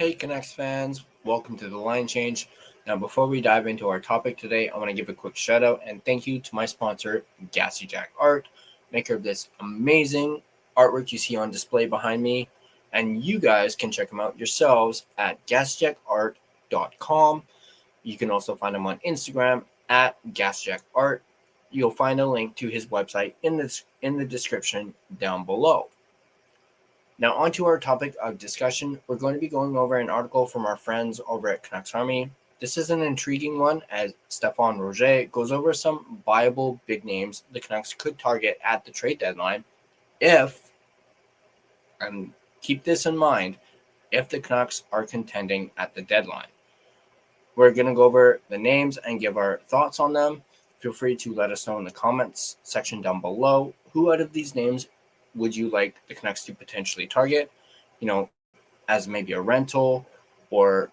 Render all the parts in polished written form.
Hey Canucks fans, welcome to the Line Change. Now before we dive into our topic today, I want to give a quick shout out and thank you to my sponsor, Gassy Jack Art, maker of this amazing artwork you see on display behind me. And you guys can check them out yourselves at gassjackart.com. You can also find him on Instagram at gassjackart. You'll find a link to his website in the description down below. Now, on to our topic of discussion. We're going to be going over an article from our friends over at Canucks Army. This is an intriguing one as Stéphane Roger goes over some viable big names the Canucks could target at the trade deadline if, and keep this in mind, if the Canucks are contending at the deadline. We're going to go over the names and give our thoughts on them. Feel free to let us know in the comments section down below who out of these names would you like the Canucks to potentially target, as maybe a rental or,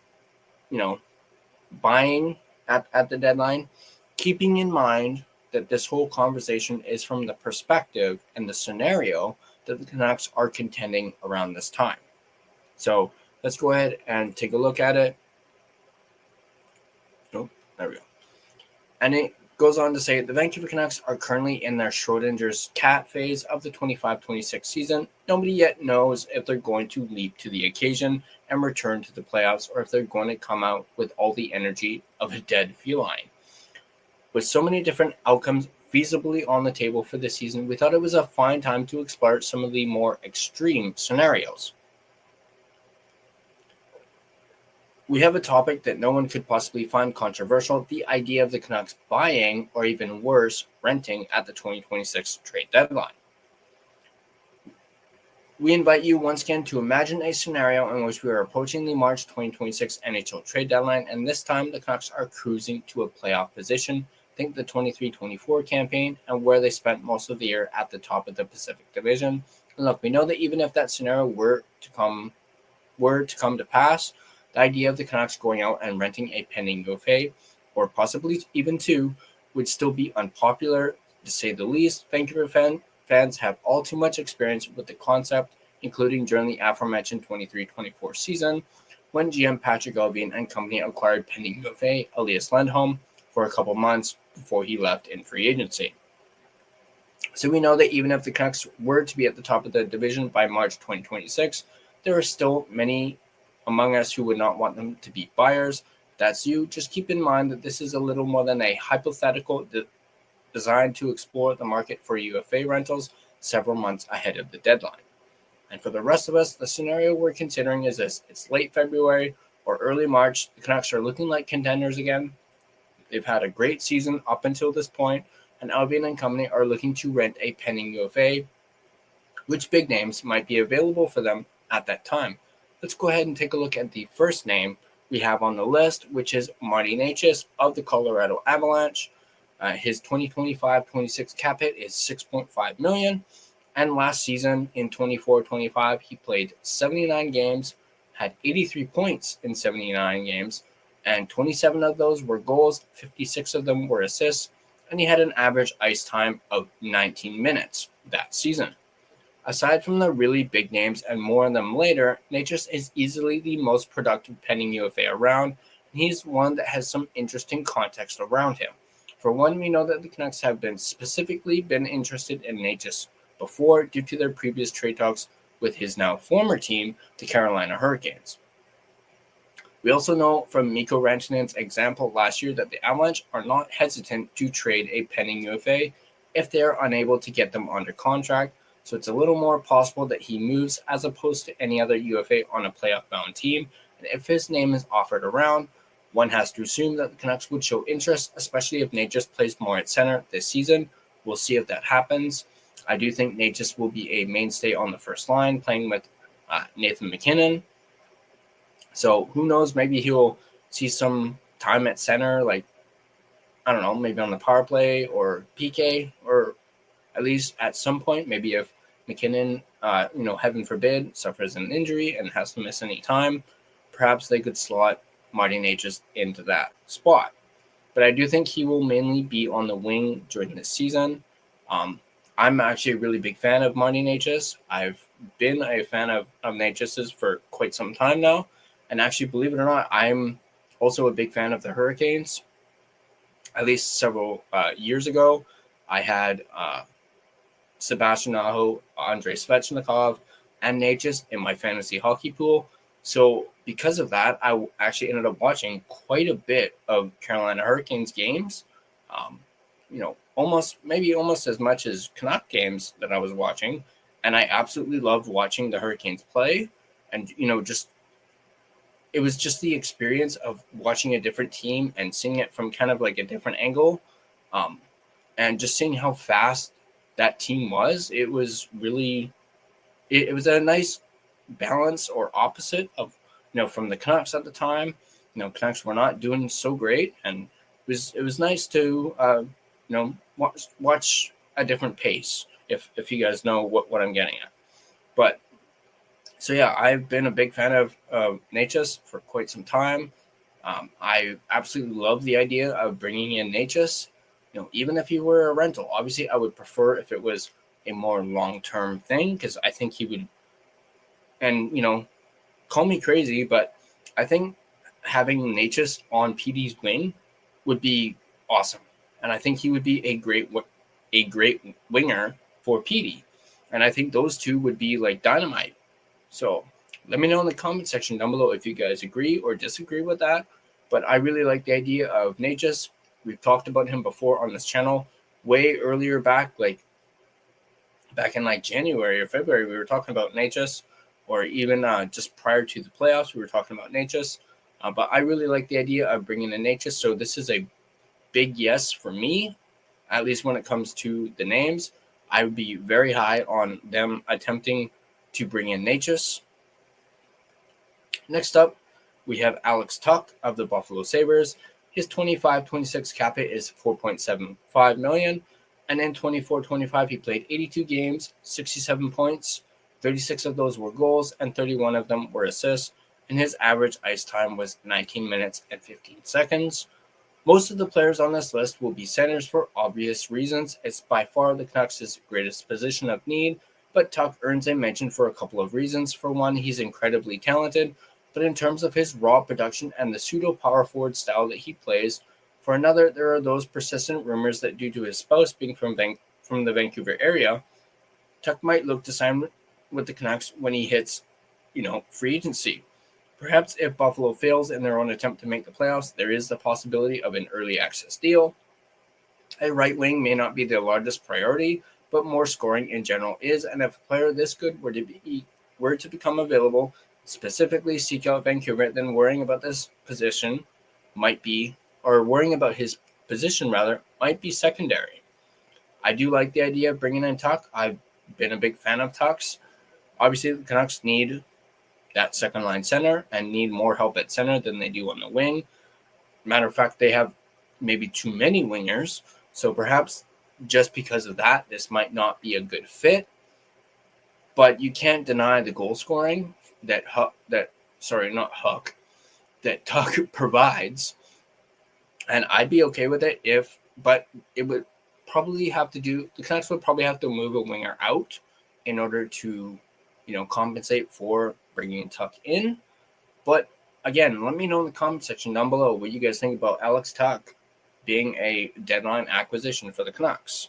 buying at the deadline, keeping in mind that this whole conversation is from the perspective and the scenario that the Canucks are contending around this time. So let's go ahead and take a look at it. Oh, there we go. And it goes on to say the Vancouver Canucks are currently in their Schrodinger's cat phase of the 25-26 season. Nobody yet knows if they're going to leap to the occasion and return to the playoffs or if they're going to come out with all the energy of a dead feline. With so many different outcomes feasibly on the table for this season, we thought it was a fine time to explore some of the more extreme scenarios. We have a topic that no one could possibly find controversial, the idea of the Canucks buying, or even worse, renting at the 2026 trade deadline. We invite you once again to imagine a scenario in which we are approaching the March 2026 NHL trade deadline, and this time the Canucks are cruising to a playoff position. Think the 23-24 campaign and where they spent most of the year at the top of the Pacific Division. And look, we know that even if that scenario were to come to pass, the idea of the Canucks going out and renting a pending UFA, or possibly even two, would still be unpopular, to say the least. Vancouver fans have all too much experience with the concept, including during the aforementioned 23-24 season, when GM Patrick Allvin and company acquired pending UFA Elias Lindholm for a couple months before he left in free agency. So we know that even if the Canucks were to be at the top of the division by March 2026, there are still many among us who would not want them to be buyers. That's you. Just keep in mind that this is a little more than a hypothetical designed to explore the market for UFA rentals several months ahead of the deadline. And for the rest of us, the scenario we're considering is this. It's late February or early March. The Canucks are looking like contenders again. They've had a great season up until this point, and Allvin and company are looking to rent a pending UFA. Which big names might be available for them at that time? Let's go ahead and take a look at the first name we have on the list, which is Marty Necas of the Colorado Avalanche. His 2025-26 cap hit is $6.5 million. And last season in 24-25, he played 79 games, had 83 points in 79 games, and 27 of those were goals, 56 of them were assists, and he had an average ice time of 19 minutes that season. Aside from the really big names and more on them later, Necas is easily the most productive pending UFA around, and he's one that has some interesting context around him. For one, we know that the Canucks have been interested in Necas before due to their previous trade talks with his now former team, the Carolina Hurricanes. We also know from Mikko Rantanen's example last year that the Avalanche are not hesitant to trade a pending UFA if they are unable to get them under contract. So it's a little more possible that he moves as opposed to any other UFA on a playoff-bound team. And if his name is offered around, one has to assume that the Canucks would show interest, especially if Necas plays more at center this season. We'll see if that happens. I do think Necas will be a mainstay on the first line, playing with Nathan MacKinnon. So who knows, maybe he'll see some time at center, maybe on the power play or PK, or at least at some point, maybe if MacKinnon, heaven forbid, suffers an injury and has to miss any time, perhaps they could slot Marty Necas into that spot. But I do think he will mainly be on the wing during this season. I'm actually a really big fan of Marty Necas. I've been a fan of Necas's for quite some time now. And actually, believe it or not, I'm also a big fan of the Hurricanes. At least several years ago, I had Sebastian Aho, Andrei Svechnikov, and Necas in my fantasy hockey pool. So because of that, I actually ended up watching quite a bit of Carolina Hurricanes games. Um, almost as much as Canuck games that I was watching, and I absolutely loved watching the Hurricanes play. And it was just the experience of watching a different team and seeing it from kind of like a different angle, and just seeing how fast that team was. It was really, it was a nice balance or opposite of, from the Canucks at the time. Canucks were not doing so great, and it was nice to watch a different pace. If you guys know what I'm getting at, but so yeah, I've been a big fan of Necas for quite some time. I absolutely love the idea of bringing in Necas. Even if he were a rental, obviously I would prefer if it was a more long-term thing, because I think he would, and call me crazy, but I think having Necas on PD's wing would be awesome, and I think he would be a great winger for PD, and I think those two would be like dynamite. So let me know in the comment section down below if you guys agree or disagree with that. But I really like the idea of Necas. We've talked about him before on this channel way earlier back in like January or February. We were talking about Necas, or even just prior to the playoffs, we were talking about Necas. But I really like the idea of bringing in Necas. So this is a big yes for me, at least when it comes to the names. I would be very high on them attempting to bring in Necas. Next up, we have Alex Tuch of the Buffalo Sabres. His 25-26 cap hit is $4.75 million. And in 24-25, he played 82 games, 67 points. 36 of those were goals, and 31 of them were assists. And his average ice time was 19 minutes and 15 seconds. Most of the players on this list will be centers for obvious reasons. It's by far the Canucks' greatest position of need, but Tuch earns a mention for a couple of reasons. For one, he's incredibly talented, but in terms of his raw production and the pseudo-power forward style that he plays. For another, there are those persistent rumors that due to his spouse being from the Vancouver area, Tuch might look to sign with the Canucks when he hits, free agency. Perhaps if Buffalo fails in their own attempt to make the playoffs, there is the possibility of an early access deal. A right wing may not be the largest priority, but more scoring in general is, and if a player this good were to become available, specifically seek out Vancouver, then worrying about his position might be secondary. I do like the idea of bringing in Tuch. I've been a big fan of Tuch's. Obviously, the Canucks need that second line center and need more help at center than they do on the wing. Matter of fact, they have maybe too many wingers, so perhaps just because of that, this might not be a good fit. But you can't deny the goal scoring that Tuch provides, and I'd be okay with it but it would probably have to do. The Canucks would probably have to move a winger out in order to, compensate for bringing Tuch in. But again, let me know in the comment section down below what you guys think about Alex Tuch being a deadline acquisition for the Canucks.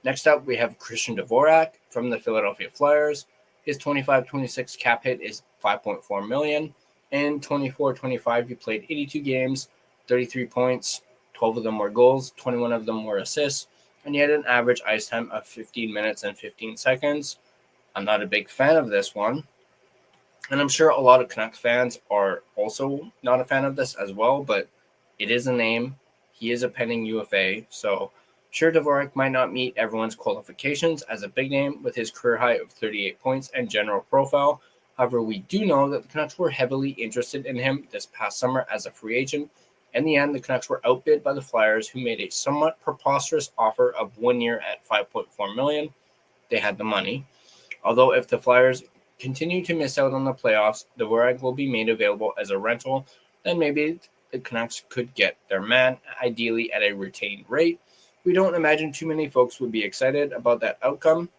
Next up, we have Christian Dvorak from the Philadelphia Flyers. His 25-26 cap hit is $5.4 million. In 24-25, he played 82 games, 33 points, 12 of them were goals, 21 of them were assists, and he had an average ice time of 15 minutes and 15 seconds. I'm not a big fan of this one, and I'm sure a lot of Canucks fans are also not a fan of this as well, but it is a name. He is a pending UFA, so sure, Dvorak might not meet everyone's qualifications as a big name with his career high of 38 points and general profile. However, we do know that the Canucks were heavily interested in him this past summer as a free agent. In the end, the Canucks were outbid by the Flyers, who made a somewhat preposterous offer of 1 year at $5.4 million. They had the money. Although if the Flyers continue to miss out on the playoffs, Dvorak will be made available as a rental, then maybe the Canucks could get their man, ideally at a retained rate. We don't imagine too many folks would be excited about that outcome.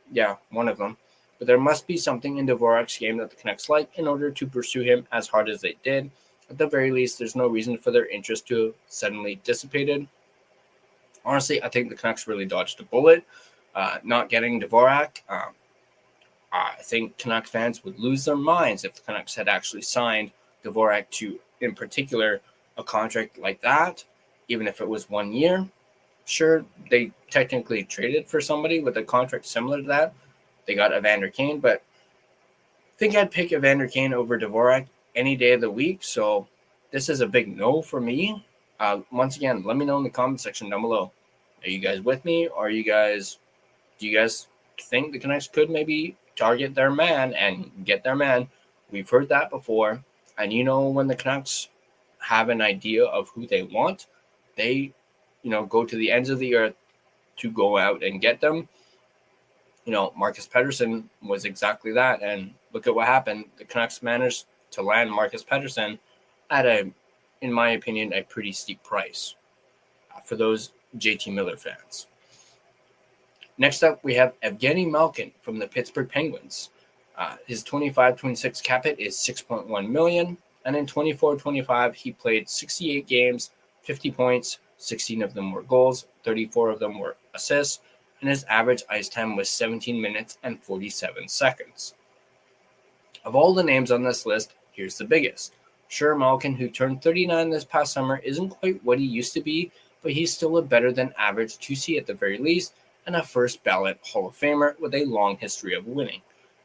Yeah, one of them. but there must be something in Dvorak's game that the Canucks like in order to pursue him as hard as they did. At the very least, there's no reason for their interest to have suddenly dissipated. Honestly, I think the Canucks really dodged a bullet, not getting Dvorak. I think Canucks fans would lose their minds if the Canucks had actually signed Dvorak to, in particular, a contract like that, even if it was 1 year. Sure, they technically traded for somebody with a contract similar to that. They got Evander Kane, but I think I'd pick Evander Kane over Dvorak any day of the week. So this is a big no for me. Once again, let me know in the comment section down below. Are you guys with me? Or do you guys think the Canucks could maybe target their man and get their man? We've heard that before. And when the Canucks have an idea of who they want, they, go to the ends of the earth to go out and get them. Marcus Pettersson was exactly that. And look at what happened. The Canucks managed to land Marcus Pettersson at in my opinion, a pretty steep price for those JT Miller fans. Next up, we have Evgeny Malkin from the Pittsburgh Penguins. His 25-26 cap hit is $6.1 million, and in 24-25, he played 68 games, 50 points, 16 of them were goals, 34 of them were assists, and his average ice time was 17 minutes and 47 seconds. Of all the names on this list, here's the biggest. Sure, Malkin, who turned 39 this past summer, isn't quite what he used to be, but he's still a better than average 2C at the very least, and a first ballot Hall of Famer with a long history of winning.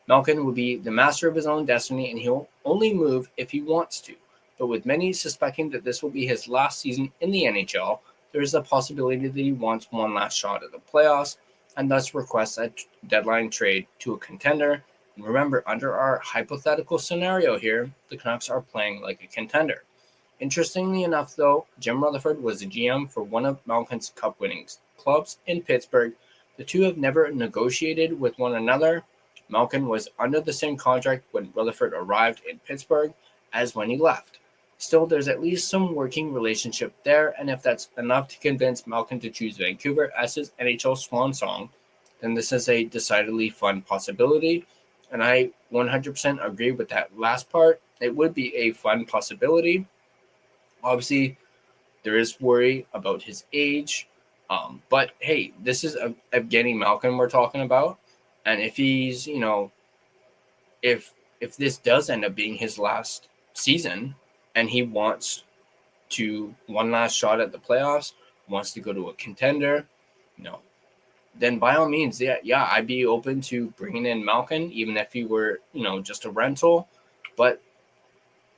Malkin will be the master of his own destiny, and he'll only move if he wants to. But with many suspecting that this will be his last season in the NHL, there is a possibility that he wants one last shot at the playoffs, and thus requests a deadline trade to a contender. And remember, under our hypothetical scenario here, the Canucks are playing like a contender. Interestingly enough, though, Jim Rutherford was the GM for one of Malkin's cup-winning clubs in Pittsburgh. The two have never negotiated with one another. Malkin was under the same contract when Rutherford arrived in Pittsburgh as when he left. Still, there's at least some working relationship there, and if that's enough to convince Malkin to choose Vancouver as his NHL swan song, then this is a decidedly fun possibility. And I 100% agree with that last part. It would be a fun possibility. Obviously, there is worry about his age. But, hey, this is Evgeny Malkin we're talking about. And if he's, if this does end up being his last season and he wants to one last shot at the playoffs, wants to go to a contender, then by all means, yeah, I'd be open to bringing in Malkin, even if he were, just a rental. But,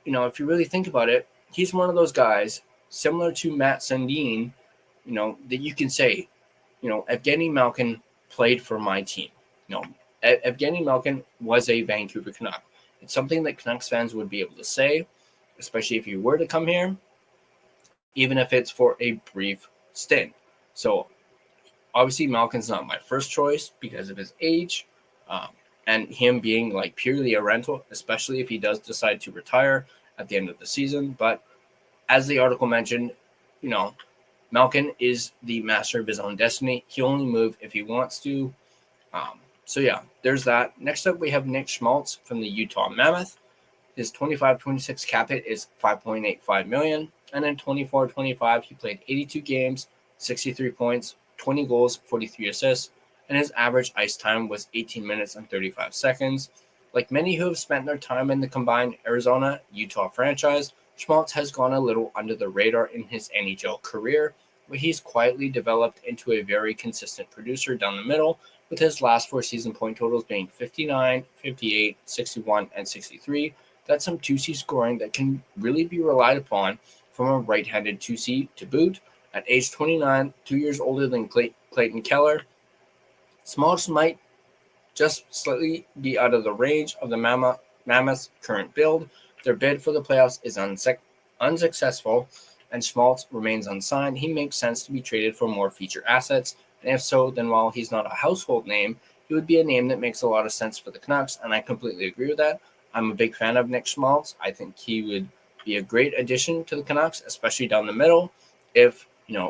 if you really think about it, he's one of those guys, similar to Matt Sundin, that you can say, Evgeny Malkin played for my team. Evgeny Malkin was a Vancouver Canuck. It's something that Canucks fans would be able to say, especially if you were to come here, even if it's for a brief stint. So, obviously, Malkin's not my first choice because of his age and him being like purely a rental, especially if he does decide to retire at the end of the season. But as the article mentioned, Malkin is the master of his own destiny. He'll only move if he wants to. So, yeah, there's that. Next up, we have Nick Schmaltz from the Utah Mammoth. His 25-26 cap hit is $5.85 million. And in 24-25, he played 82 games, 63 points, 20 goals, 43 assists, and his average ice time was 18 minutes and 35 seconds. Like many who have spent their time in the combined Arizona-Utah franchise, Schmaltz has gone a little under the radar in his NHL career, but he's quietly developed into a very consistent producer down the middle, with his last 4 season point totals being 59, 58, 61, and 63. That's some 2C scoring that can really be relied upon from a right-handed 2C to boot. At age 29, 2 years older than Clayton Keller, Schmaltz might just slightly be out of the range of the Mammoth's current build. Their bid for the playoffs is unsuccessful, and Schmaltz remains unsigned. He makes sense to be traded for more feature assets, and if so, then while he's not a household name, he would be a name that makes a lot of sense for the Canucks, and I completely agree with that. I'm a big fan of Nick Schmaltz. I think he would be a great addition to the Canucks, especially down the middle, if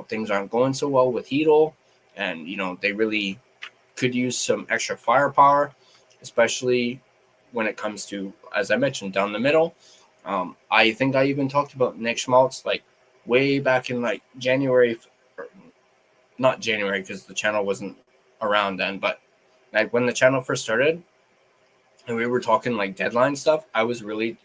things aren't going so well with Hedl, and they really could use some extra firepower, especially when it comes to, as I mentioned, down the middle. I think I even talked about Nick Schmaltz like way back in like January, not January because the channel wasn't around then, but like when the channel first started and we were talking like deadline stuff, I was really,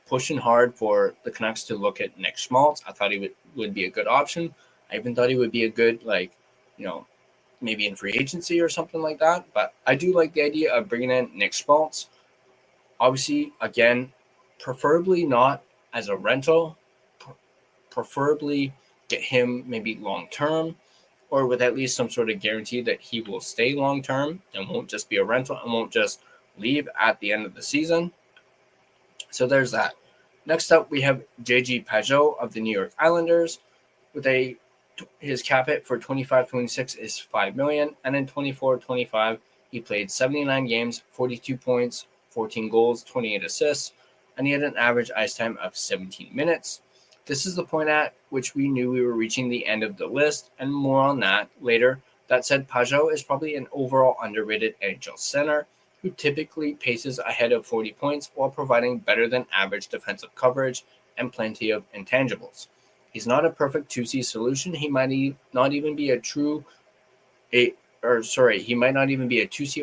pushing hard for the Canucks to look at Nick Schmaltz. I thought he would be a good option. I even thought he would be a good, maybe in free agency or something like that. But I do like the idea of bringing in Nick Schmaltz. Obviously, again, preferably not as a rental. Preferably get him maybe long term, or with at least some sort of guarantee that he will stay long term and won't just be a rental and won't just leave at the end of the season. So there's that. Next up, we have JG Pajot of the New York Islanders, with his cap hit for 25-26 is $5 million, and in 24-25 he played 79 games, 42 points, 14 goals, 28 assists, and he had an average ice time of 17 minutes. This is the point at which we knew we were reaching the end of the list, and more on that later. That said, Pajot is probably an overall underrated NHL center who typically paces ahead of 40 points while providing better than average defensive coverage and plenty of intangibles. He's not a perfect 2C solution. He might not even be a 2C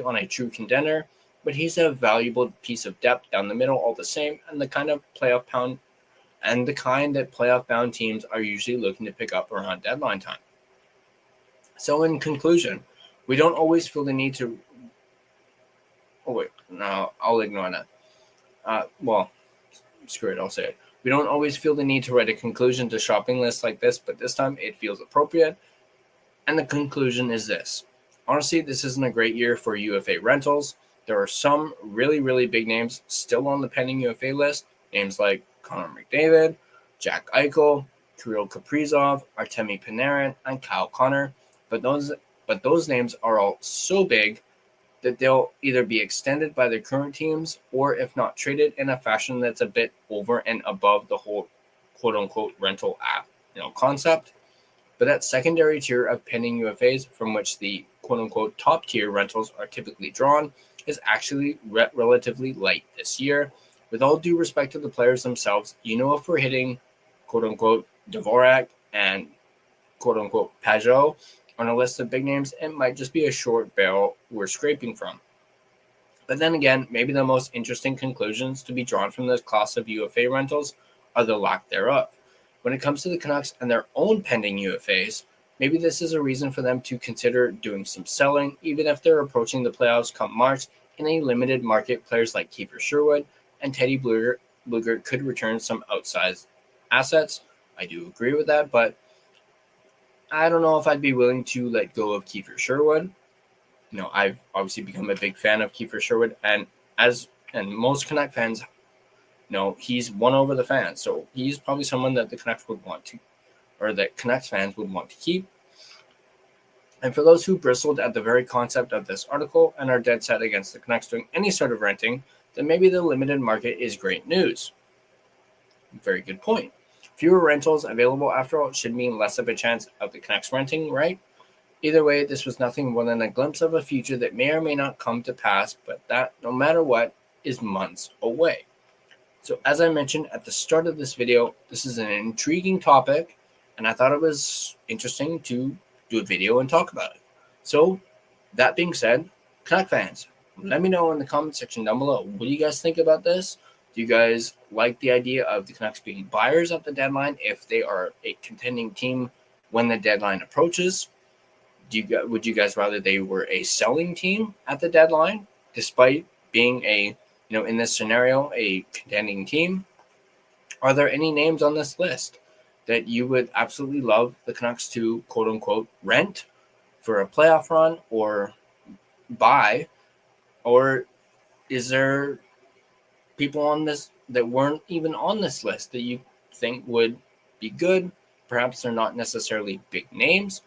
on a true contender, but he's a valuable piece of depth down the middle all the same, and the kind that playoff bound teams are usually looking to pick up around deadline time. So in conclusion, we don't always feel the need to I'll ignore that. Screw it, I'll say it. We don't always feel the need to write a conclusion to shopping lists like this, but this time it feels appropriate. And the conclusion is this. Honestly, this isn't a great year for UFA rentals. There are some really, really big names still on the pending UFA list. Names like Connor McDavid, Jack Eichel, Kirill Kaprizov, Artemi Panarin, and Kyle Connor. But those names are all so big that they'll either be extended by their current teams, or if not traded, in a fashion that's a bit over and above the whole quote-unquote rental app, concept. But that secondary tier of pending UFAs, from which the quote-unquote top-tier rentals are typically drawn, is actually relatively light this year. With all due respect to the players themselves, if we're hitting quote-unquote Dvorak and quote-unquote Pajot on a list of big names, it might just be a short barrel we're scraping from. But then again, maybe the most interesting conclusions to be drawn from this class of UFA rentals are the lack thereof. When it comes to the Canucks and their own pending UFAs, maybe this is a reason for them to consider doing some selling, even if they're approaching the playoffs come March. In a limited market, players like Kiefer Sherwood and Teddy Blueger could return some outsized assets. I do agree with that, but I don't know if I'd be willing to let go of Kiefer Sherwood. I've obviously become a big fan of Kiefer Sherwood, and most Canuck fans, he's won over the fans. So he's probably someone that the Canucks would want to, or that Canucks fans would want to keep. And for those who bristled at the very concept of this article and are dead set against the Canucks doing any sort of renting, then maybe the limited market is great news. Very good point. Fewer rentals available, after all, should mean less of a chance of the Canucks renting, right? Either way, this was nothing more than a glimpse of a future that may or may not come to pass, but that, no matter what, is months away. So as I mentioned at the start of this video, this is an intriguing topic, and I thought it was interesting to do a video and talk about it. So that being said, Canuck fans, let me know in the comment section down below. What do you guys think about this? Do you guys like the idea of the Canucks being buyers at the deadline if they are a contending team when the deadline approaches? Would you guys rather they were a selling team at the deadline, despite being in this scenario, a contending team? Are there any names on this list that you would absolutely love the Canucks to quote unquote rent for a playoff run or buy? Or is there people on this that weren't even on this list that you think would be good? Perhaps they're not necessarily big names,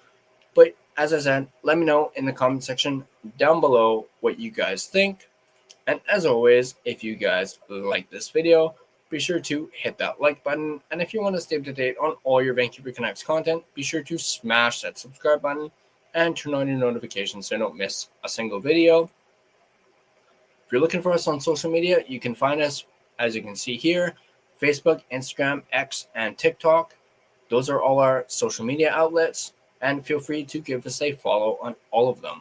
but as I said, let me know in the comment section down below what you guys think. And as always, if you guys like this video, be sure to hit that like button. And if you want to stay up to date on all your Vancouver Canucks content, be sure to smash that subscribe button and turn on your notifications so you don't miss a single video. you're looking for us on social media, you can find us, as you can see here, Facebook, Instagram, X, and TikTok. Those are all our social media outlets, and feel free to give us a follow on all of them.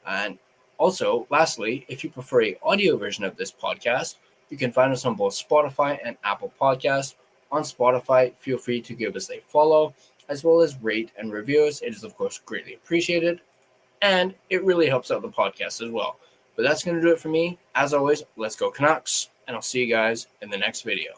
And also, lastly, if you prefer an audio version of this podcast, you can find us on both Spotify and Apple Podcasts. On Spotify, feel free to give us a follow, as well as rate and review us. It is, of course, greatly appreciated, and it really helps out the podcast as well. But that's going to do it for me. As always, let's go Canucks, and I'll see you guys in the next video.